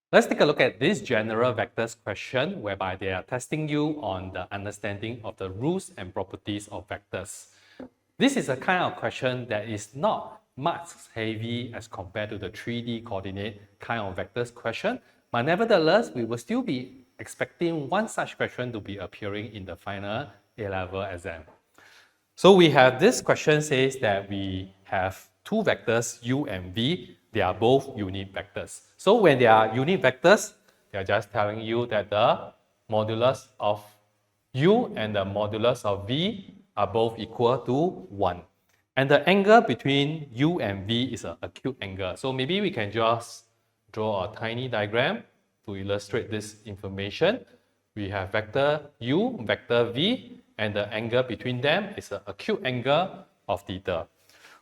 Let's take a look at this general vectors question whereby they are testing you on the understanding of the rules and properties of vectors. This is a kind of question that is not much heavy as compared to the 3D coordinate kind of vectors question, but nevertheless, we will still be expecting one such question to be appearing in the final A-level exam. So we have this question says that we have two vectors u and v. They are both unit vectors. So when they are unit vectors, they are just telling you that the modulus of u and the modulus of v are both equal to 1. And the angle between u and v is an acute angle. So maybe we can just draw a tiny diagram to illustrate this information. We have vector u, vector v, and the angle between them is an acute angle of theta.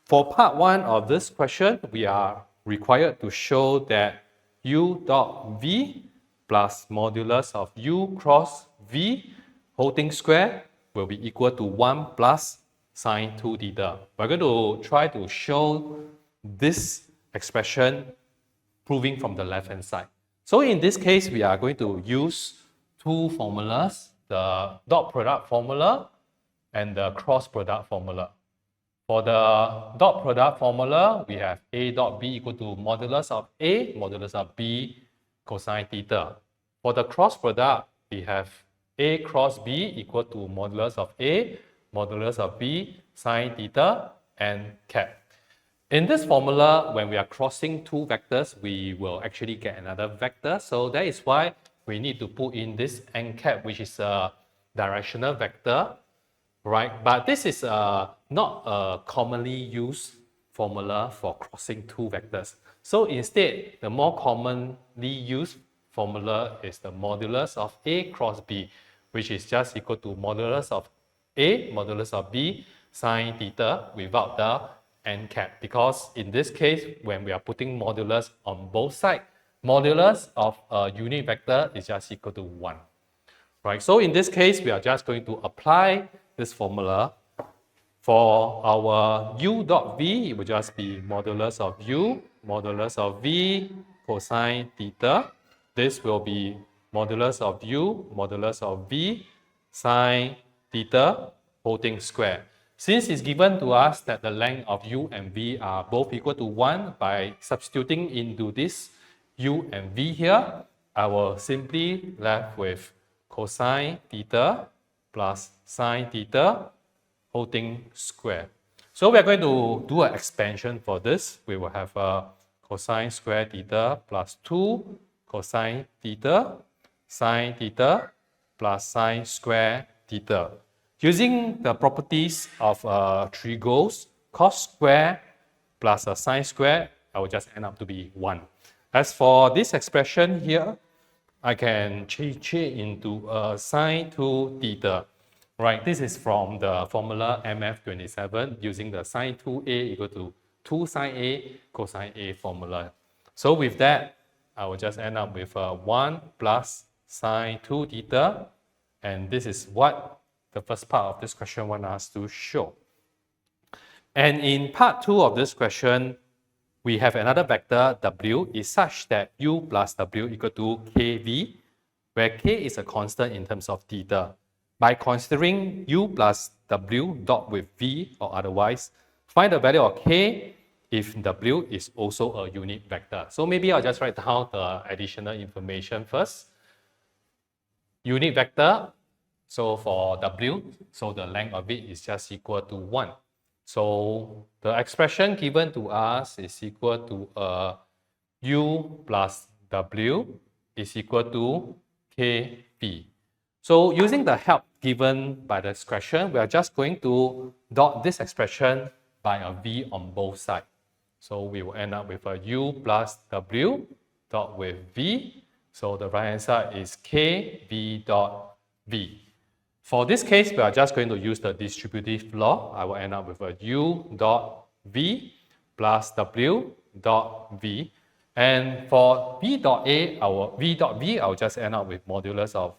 For part 1 of this question, we are required to show that u dot v plus modulus of u cross v whole thing square will be equal to 1 plus sine 2 theta. We're going to try to show this expression proving from the left hand side. So in this case, we are going to use two formulas, the dot product formula and the cross product formula. For the dot product formula, we have a dot b equal to modulus of a, modulus of b, cosine theta. For the cross product, we have a cross b equal to modulus of a, modulus of b, sine theta, and cap. In this formula, when we are crossing two vectors, we will actually get another vector. So that is why we need to put in this n cap, which is a directional vector, right? But this is not a commonly used formula for crossing two vectors. So instead, the more commonly used formula is the modulus of a cross b, which is just equal to modulus of a, modulus of b, sine theta without the n cap. Because in this case, when we are putting modulus on both sides, modulus of a unit vector is just equal to 1. Right? So in this case, we are just going to apply this formula. For our u dot v, it will just be modulus of u, modulus of v, cosine theta. This will be modulus of u, modulus of v, sine theta, whole thing square. Since it's given to us that the length of u and v are both equal to 1, by substituting into this u and v here, I will simply left with cosine theta plus sine theta whole thing square. So we are going to do an expansion for this. We will have a cosine square theta plus 2 cosine theta sine theta plus sine square theta. Using the properties of triangles, cos square plus a sine square, I will just end up to be 1. As for this expression here, I can change it into sine 2 theta. Right, this is from the formula MF27 using the sine 2a equal to 2 sine a cosine a formula. So with that, I will just end up with 1 plus sine 2 theta, and this is what the first part of this question wants us to show. And in part 2 of this question, we have another vector w is such that u plus w equal to kv, where k is a constant in terms of theta. By considering u plus w dot with v or otherwise, find the value of k if w is also a unit vector. So maybe I'll just write down the additional information first. Unit vector, so for w, so the length of it is just equal to 1. So the expression given to us is equal to u plus w is equal to kv. So using the help given by this question, we are just going to dot this expression by a v on both sides. So we will end up with a u plus w dot with v. So the right hand side is kv dot v. For this case, we are just going to use the distributive law. I will end up with a u dot v plus w dot v. And for v dot a, I will just end up with modulus of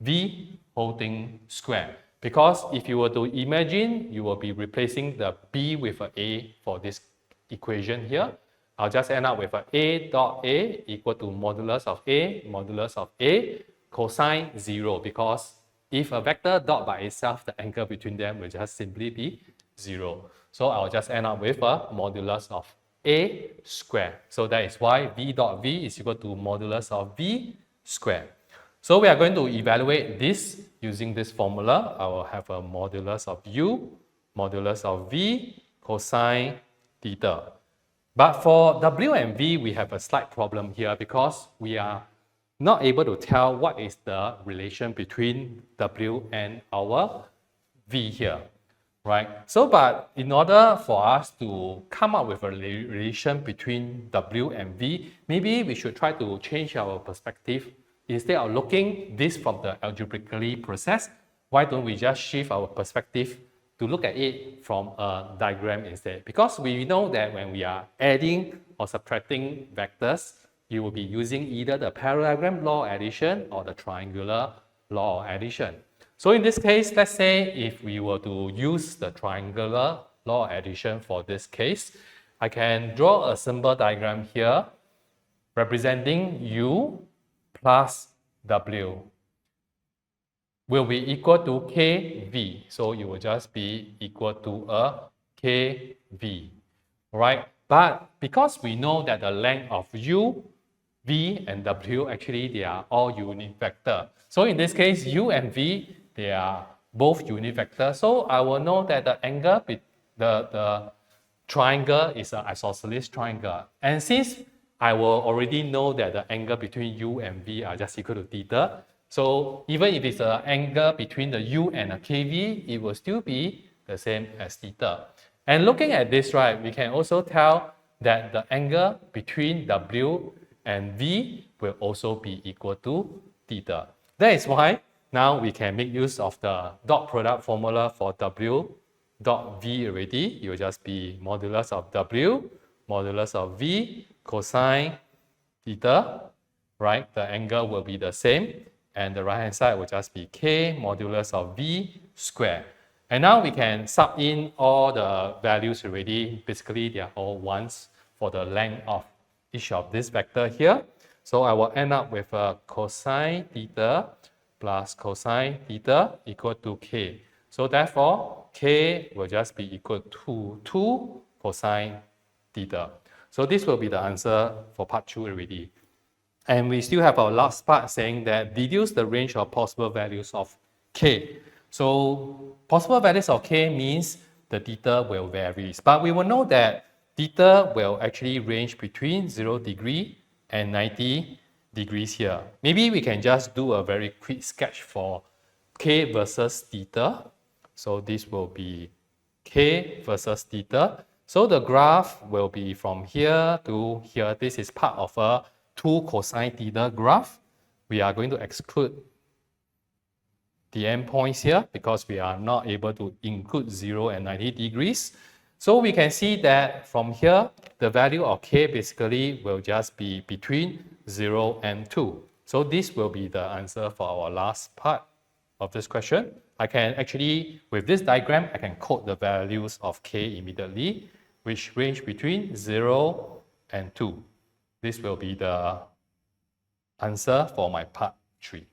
v whole thing square. Because if you were to imagine, you will be replacing the b with an a for this equation here. I'll just end up with a dot a equal to modulus of a cosine 0, because if a vector dot by itself, the angle between them will just simply be 0. So I'll just end up with a modulus of a squared. So that is why v dot v is equal to modulus of v squared. So we are going to evaluate this using this formula. I will have a modulus of u, modulus of v, cosine theta. But for w and v, we have a slight problem here because we are not able to tell what is the relation between w and our v here, right? So, but in order for us to come up with a relation between w and v, maybe we should try to change our perspective. Instead of looking this from the algebraically process, why don't we just shift our perspective to look at it from a diagram instead? Because we know that when we are adding or subtracting vectors, you will be using either the parallelogram law of addition or the triangular law of addition. So in this case, let's say if we were to use the triangular law of addition for this case, I can draw a symbol diagram here representing u plus w will be equal to kv. So it will just be equal to a kv, right? But because we know that the length of u, v, and w, actually they are all unit vector. So in this case, u and v, they are both unit vector. So I will know that the angle, the triangle is an isosceles triangle. And since I will already know that the angle between u and v are just equal to theta, so even if it's an angle between the u and a kv, it will still be the same as theta. And looking at this, right, we can also tell that the angle between w and v will also be equal to theta. That is why now we can make use of the dot product formula for w dot v already. It will just be modulus of w, modulus of v, cosine theta, right? The angle will be the same, and the right hand side will just be k modulus of v squared. And now we can sub in all the values already. Basically, they are all ones for the length of each of this vector here. So I will end up with a cosine theta plus cosine theta equal to k. So therefore, k will just be equal to 2 cosine theta. So this will be the answer for part 2 already. And we still have our last part saying that deduce the range of possible values of k. So possible values of k means the theta will vary. But we will know that theta will actually range between 0 degree and 90 degrees here. Maybe we can just do a very quick sketch for k versus theta. So this will be k versus theta. So the graph will be from here to here. This is part of a 2 cosine theta graph. We are going to exclude the endpoints here because we are not able to include 0 and 90 degrees. So we can see that from here, the value of k basically will just be between 0 and 2. So this will be the answer for our last part of this question. I can actually, with this diagram, I can quote the values of k immediately, which range between 0 and 2. This will be the answer for my part 3.